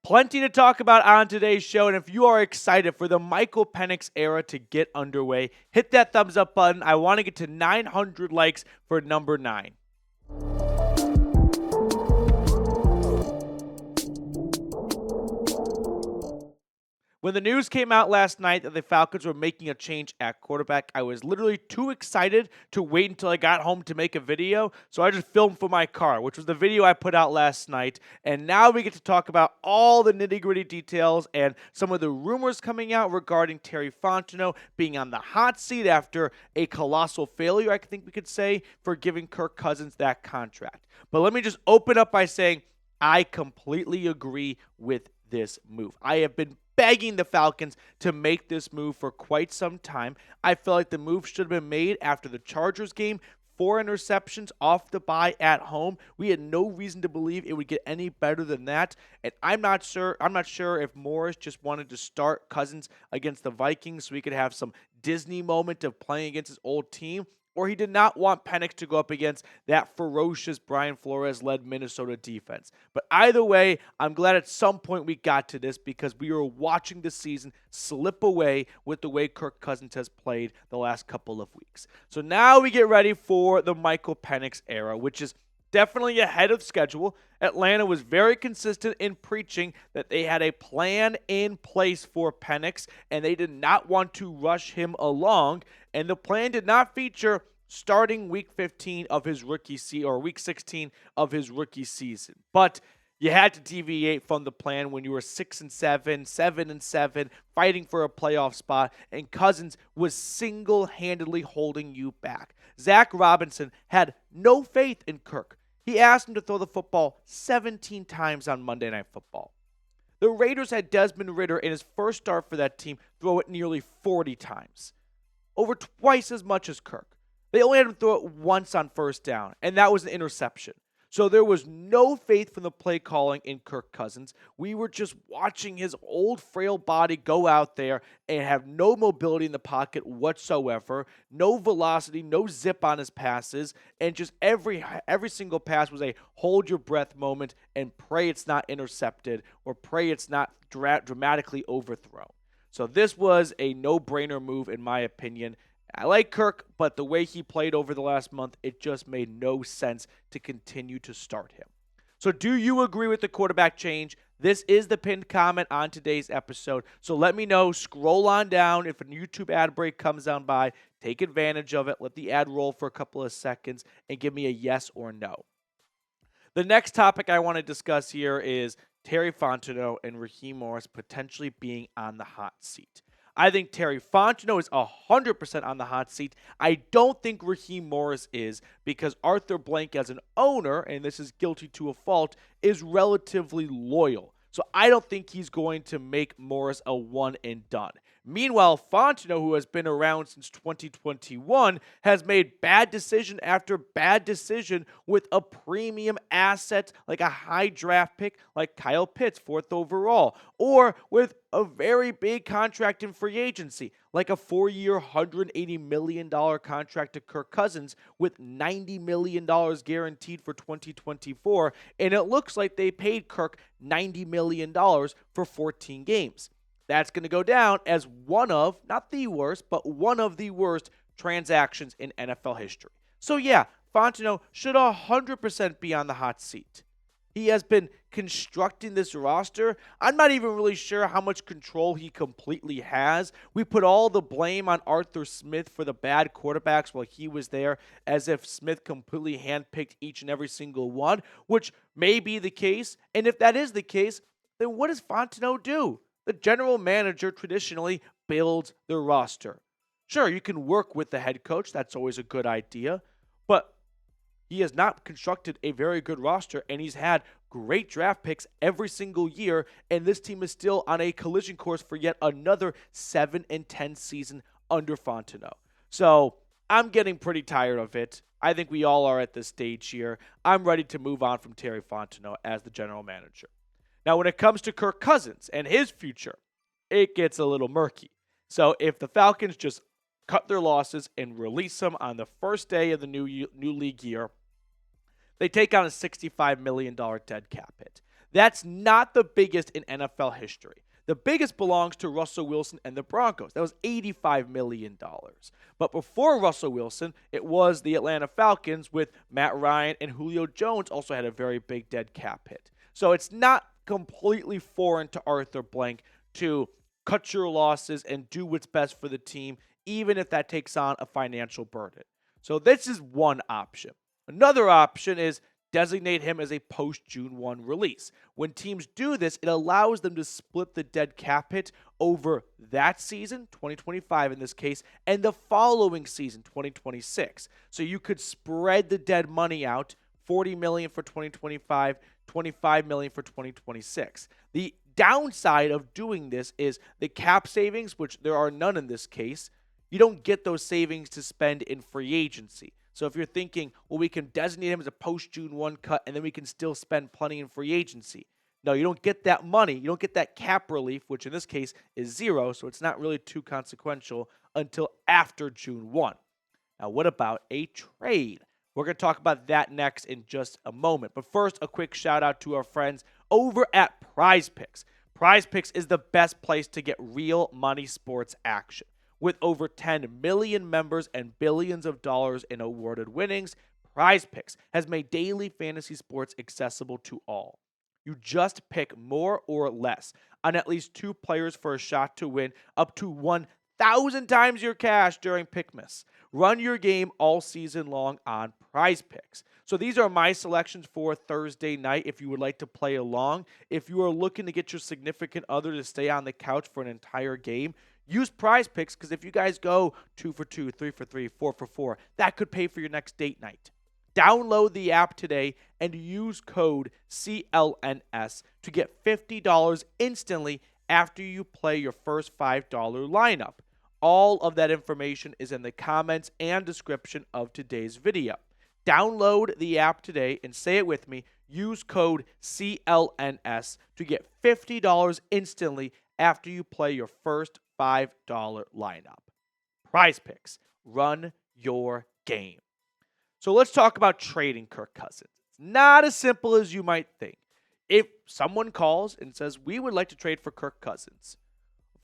Plenty to talk about on today's show, and if you are excited for the Michael Penix era to get underway, hit that thumbs up button. I want to get to 900 likes for number 9. When the news came out last night that the Falcons were making a change at quarterback, I was literally too excited to wait until I got home to make a video, so I just filmed for my car, which was the video I put out last night. And now we get to talk about all the nitty-gritty details and some of the rumors coming out regarding Terry Fontenot being on the hot seat after a colossal failure, I think we could say, for giving Kirk Cousins that contract. But let me just open up by saying I completely agree with this move. I have been begging the Falcons to make this move for quite some time. I feel like the move should have been made after the Chargers game. 4 interceptions off the bye at home. We had no reason to believe it would get any better than that. And I'm not sure if Morris just wanted to start Cousins against the Vikings so he could have some Disney moment of playing against his old team, or he did not want Penix to go up against that ferocious Brian Flores-led Minnesota defense. But either way, I'm glad at some point we got to this because we were watching the season slip away with the way Kirk Cousins has played the last couple of weeks. So now we get ready for the Michael Penix era, which is definitely ahead of schedule. Atlanta was very consistent in preaching that they had a plan in place for Penix, and they did not want to rush him along. And the plan did not feature starting week 15 of his rookie season or week 16 of his rookie season. But you had to deviate from the plan when you were 6-7, 7-7, fighting for a playoff spot, and Cousins was single-handedly holding you back. Zach Robinson had no faith in Kirk. He asked him to throw the football 17 times on Monday Night Football. The Raiders had Desmond Ridder in his first start for that team throw it nearly 40 times, over twice as much as Kirk. They only had him throw it once on first down, and that was an interception. So there was no faith from the play calling in Kirk Cousins. We were just watching his old frail body go out there and have no mobility in the pocket whatsoever, no velocity, no zip on his passes, and just every single pass was a hold your breath moment and pray it's not intercepted or pray it's not dramatically overthrown. So this was a no-brainer move in my opinion. I like Kirk, but the way he played over the last month, it just made no sense to continue to start him. So do you agree with the quarterback change? This is the pinned comment on today's episode. So let me know. Scroll on down. If a YouTube ad break comes on by, take advantage of it. Let the ad roll for a couple of seconds and give me a yes or no. The next topic I want to discuss here is Terry Fontenot and Raheem Morris potentially being on the hot seat. I think Terry Fontenot is 100% on the hot seat. I don't think Raheem Morris is because Arthur Blank as an owner, and this is guilty to a fault, is relatively loyal. So I don't think he's going to make Morris a one and done. Meanwhile, Fontenot, who has been around since 2021, has made bad decision after bad decision with a premium asset like a high draft pick like Kyle Pitts, 4th overall, or with a very big contract in free agency like a 4-year, $180 million contract to Kirk Cousins with $90 million guaranteed for 2024, and it looks like they paid Kirk $90 million for 14 games. That's going to go down as one of, not the worst, but one of the worst transactions in NFL history. So yeah, Fontenot should 100% be on the hot seat. He has been constructing this roster. I'm not even really sure how much control he completely has. We put all the blame on Arthur Smith for the bad quarterbacks while he was there, as if Smith completely handpicked each and every single one, which may be the case. And if that is the case, then what does Fontenot do? The general manager traditionally builds the roster. Sure, you can work with the head coach. That's always a good idea. But he has not constructed a very good roster, and he's had great draft picks every single year, and this team is still on a collision course for yet another 7-10 season under Fontenot. So I'm getting pretty tired of it. I think we all are at this stage here. I'm ready to move on from Terry Fontenot as the general manager. Now, when it comes to Kirk Cousins and his future, it gets a little murky. So if the Falcons just cut their losses and release him on the first day of the new league year, they take on a $65 million dead cap hit. That's not the biggest in NFL history. The biggest belongs to Russell Wilson and the Broncos. That was $85 million. But before Russell Wilson, it was the Atlanta Falcons with Matt Ryan and Julio Jones also had a very big dead cap hit. So it's not completely foreign to Arthur Blank to cut your losses and do what's best for the team, even if that takes on a financial burden. So this is one option. Another option is designate him as a post-June 1 release. When teams do this, it allows them to split the dead cap hit over that season, 2025 in this case, and the following season, 2026. So you could spread the dead money out, $40 million for 2025, $25 million for 2026. The downside of doing this is the cap savings, which there are none in this case. You don't get those savings to spend in free agency. So if you're thinking, well, we can designate him as a post-June 1 cut, and then we can still spend plenty in free agency. No, you don't get that money. You don't get that cap relief, which in this case is zero, so it's not really too consequential until after June 1. Now, what about a trade? We're going to talk about that next in just a moment. But first, a quick shout out to our friends over at PrizePicks. PrizePicks is the best place to get real money sports action. With over 10 million members and billions of dollars in awarded winnings, PrizePicks has made daily fantasy sports accessible to all. You just pick more or less on at least 2 players for a shot to win up to 1,000 times your cash during Pickmas. Run your game all season long on PrizePicks. So these are my selections for Thursday night if you would like to play along. If you are looking to get your significant other to stay on the couch for an entire game, use PrizePicks, because if you guys go 2 for 2, 3 for 3, 4 for 4, that could pay for your next date night. Download the app today and use code CLNS to get $50 instantly after you play your first $5 lineup. All of that information is in the comments and description of today's video. Download the app today and say it with me. Use code CLNS to get $50 instantly after you play your first $5 lineup. PrizePicks. Run your game. So let's talk about trading Kirk Cousins. It's not as simple as you might think. If someone calls and says, we would like to trade for Kirk Cousins,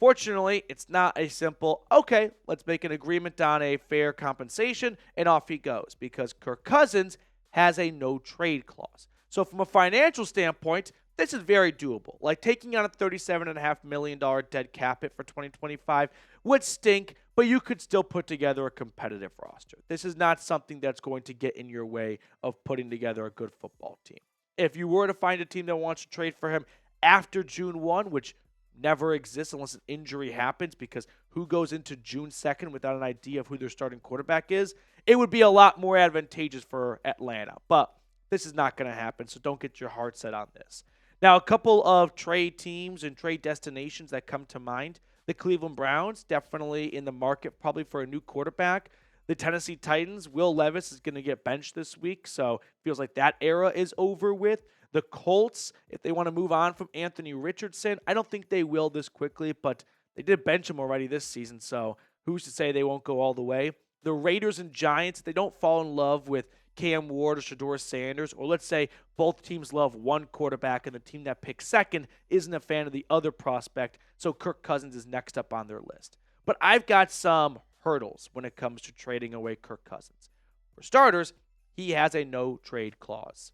fortunately, it's not a simple, okay, let's make an agreement on a fair compensation, and off he goes, because Kirk Cousins has a no-trade clause. So from a financial standpoint, this is very doable. Like taking on a $37.5 million dead cap hit for 2025 would stink, but you could still put together a competitive roster. This is not something that's going to get in your way of putting together a good football team. If you were to find a team that wants to trade for him after June 1, which never exists unless an injury happens, because who goes into June 2nd without an idea of who their starting quarterback is, it would be a lot more advantageous for Atlanta. But this is not going to happen, so don't get your heart set on this. Now, a couple of trade teams and trade destinations that come to mind. The Cleveland Browns, definitely in the market probably for a new quarterback. The Tennessee Titans, Will Levis is going to get benched this week, so feels like that era is over with. The Colts, if they want to move on from Anthony Richardson, I don't think they will this quickly, but they did bench him already this season, so who's to say they won't go all the way? The Raiders and Giants, they don't fall in love with Cam Ward or Shedeur Sanders, or let's say both teams love one quarterback and the team that picks second isn't a fan of the other prospect, so Kirk Cousins is next up on their list. But I've got some hurdles when it comes to trading away Kirk Cousins. For starters, he has a no-trade clause.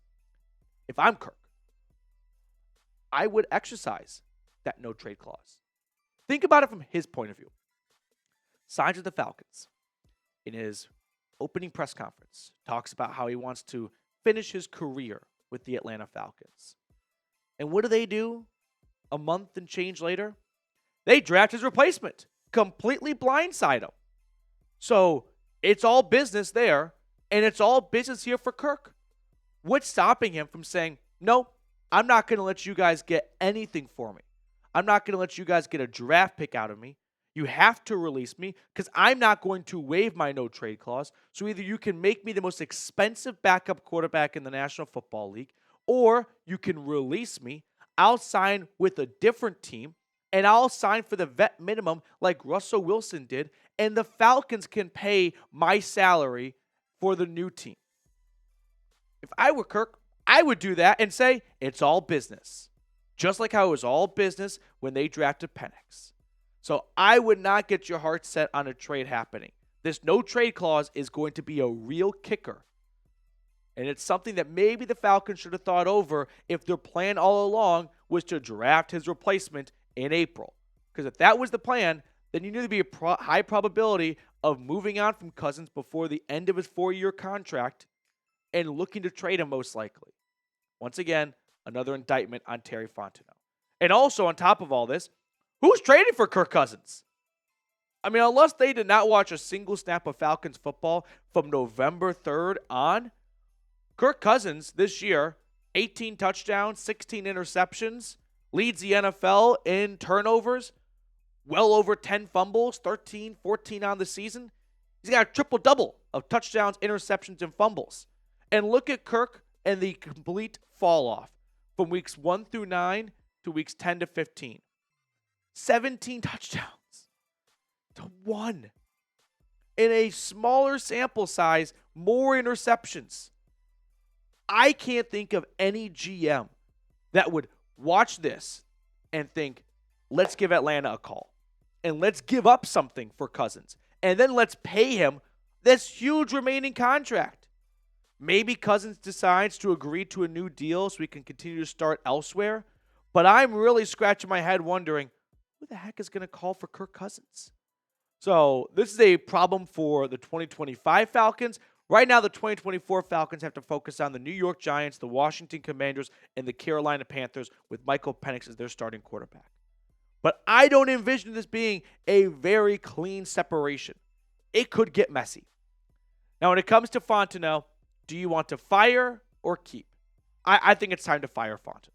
If I'm Kirk, I would exercise that no-trade clause. Think about it from his point of view. Signs with the Falcons. In his opening press conference, talks about how he wants to finish his career with the Atlanta Falcons. And what do? A month and change later, they draft his replacement, completely blindside him. So it's all business there, and it's all business here for Kirk. What's stopping him from saying, no, I'm not going to let you guys get anything for me. I'm not going to let you guys get a draft pick out of me. You have to release me because I'm not going to waive my no-trade clause. So either you can make me the most expensive backup quarterback in the National Football League, or you can release me. I'll sign with a different team, and I'll sign for the vet minimum like Russell Wilson did, and the Falcons can pay my salary for the new team. If I were Kirk, I would do that and say it's all business. Just like how it was all business when they drafted Penix. So I would not get your heart set on a trade happening. This no trade clause is going to be a real kicker. And it's something that maybe the Falcons should have thought over if their plan all along was to draft his replacement in April. Because if that was the plan, then you knew there'd be a high probability of moving on from Cousins before the end of his 4-year contract and looking to trade him most likely. Once again, another indictment on Terry Fontenot. And also, on top of all this, who's trading for Kirk Cousins? I mean, unless they did not watch a single snap of Falcons football from November 3rd on, Kirk Cousins this year, 18 touchdowns, 16 interceptions, leads the NFL in turnovers, well over 10 fumbles, 13, 14 on the season. He's got a triple-double of touchdowns, interceptions, and fumbles. And look at Kirk and the complete fall-off from weeks 1 through 9 to weeks 10 to 15. 17 touchdowns to 1. In a smaller sample size, more interceptions. I can't think of any GM that would watch this and think, let's give Atlanta a call. And let's give up something for Cousins. And then let's pay him this huge remaining contract. Maybe Cousins decides to agree to a new deal so we can continue to start elsewhere. But I'm really scratching my head wondering, who the heck is going to call for Kirk Cousins? So this is a problem for the 2025 Falcons. Right now, the 2024 Falcons have to focus on the New York Giants, the Washington Commanders, and the Carolina Panthers with Michael Penix as their starting quarterback. But I don't envision this being a very clean separation. It could get messy. Now, when it comes to Fontenot, do you want to fire or keep? I think it's time to fire Fontenot.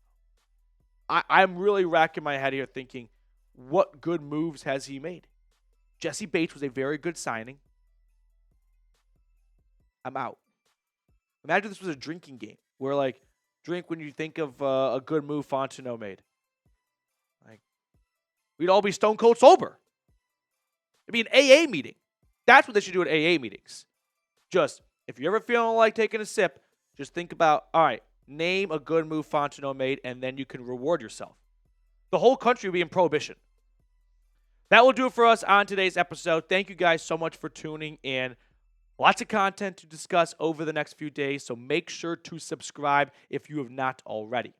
I'm really racking my head here thinking, what good moves has he made? Jesse Bates was a very good signing. I'm out. Imagine this was a drinking game where, like, drink when you think of a good move Fontenot made. Like, we'd all be stone cold sober. It'd be an AA meeting. That's what they should do at AA meetings. Just, if you're ever feeling like taking a sip, just think about, all right, name a good move Fontenot made, and then you can reward yourself. The whole country will be in prohibition. That will do it for us on today's episode. Thank you guys so much for tuning in. Lots of content to discuss over the next few days, so make sure to subscribe if you have not already.